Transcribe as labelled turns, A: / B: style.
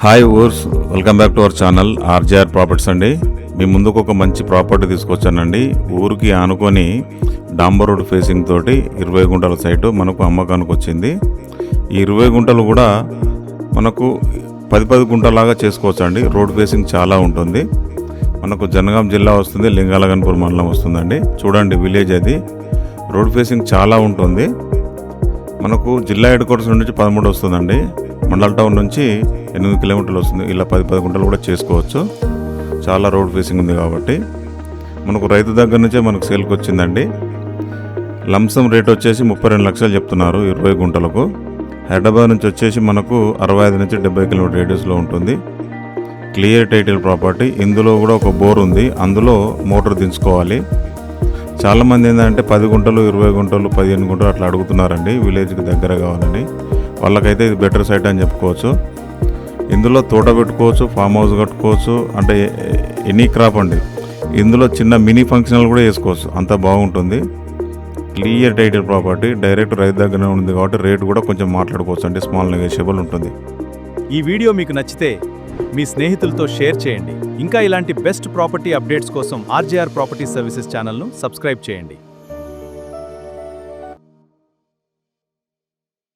A: Hi ఊర్స్, welcome back to our channel RJR properties అండి. మీ ముందుకు ఒక మంచి ప్రాపర్టీ తీసుకొచ్చానండి. ఊరికి ఆనుకొని డాంబర్ రోడ్ ఫేసింగ్ తోటి 20 గుంటల సైటు మనకు అమ్మకానికి వచ్చింది. ఈ 20 గుంటలు కూడా మనకు 10 గుంటలాగా చేసుకోవచ్చు అండి. రోడ్ ఫేసింగ్ చాలా ఉంటుంది. మనకు జనగాం జిల్లా వస్తుంది, లింగాలగన్పూర్ మండలం వస్తుందండి. చూడండి విలేజ్ అది. రోడ్ ఫేసింగ్ చాలా ఉంటుంది. మనకు జిల్లా హెడ్ క్వార్టర్స్ నుంచి 13 వస్తుందండి. మండల్ టౌన్ నుంచి 8 కిలోమీటర్లు వస్తుంది. ఇలా 10 గుంటలు కూడా చేసుకోవచ్చు. చాలా రోడ్ ఫేసింగ్ ఉంది కాబట్టి మనకు రైతు దగ్గర నుంచే మనకు సేల్కి వచ్చిందండి. లంసమ్ రేట్ వచ్చేసి 32 లక్షలు చెప్తున్నారు 20 గుంటలకు. హైదరాబాద్ నుంచి వచ్చేసి మనకు 65 నుంచి 70 కిలోమీటర్ రేడియస్లో ఉంటుంది. Clear title property. ఇందులో కూడా ఒక బోర్ ఉంది, అందులో మోటార్ దించుకోవాలి. చాలామంది ఏంటంటే 10 గుంటలు 20 గుంటలు 15 గుంటలు అట్లా అడుగుతున్నారండి, విలేజ్కి దగ్గర కావాలని. వాళ్ళకైతే ఇది బెటర్ సైట్ అని చెప్పుకోవచ్చు. ఇందులో తోట పెట్టుకోవచ్చు, ఫామ్ హౌస్ కట్టుకోవచ్చు, అంటే ఎనీ క్రాప్ అండి. ఇందులో చిన్న మినీ ఫంక్షనల్ కూడా వేసుకోవచ్చు, అంత బాగుంటుంది. క్లియర్ టైటిల్ ప్రాపర్టీ, డైరెక్ట్ రైతు దగ్గరనే ఉంది కాబట్టి రేట్ కూడా కొంచెం మాట్లాడుకోవచ్చు, అంటే స్మాల్ నెగోషియబుల్ ఉంటుంది.
B: ఈ వీడియో మీకు నచ్చితే మీ స్నేహితులతో షేర్ చేయండి. ఇంకా ఇలాంటి బెస్ట్ ప్రాపర్టీ అప్డేట్స్ కోసం ఆర్జేఆర్ ప్రాపర్టీ సర్వీసెస్ ఛానల్ను సబ్స్క్రైబ్ చేయండి.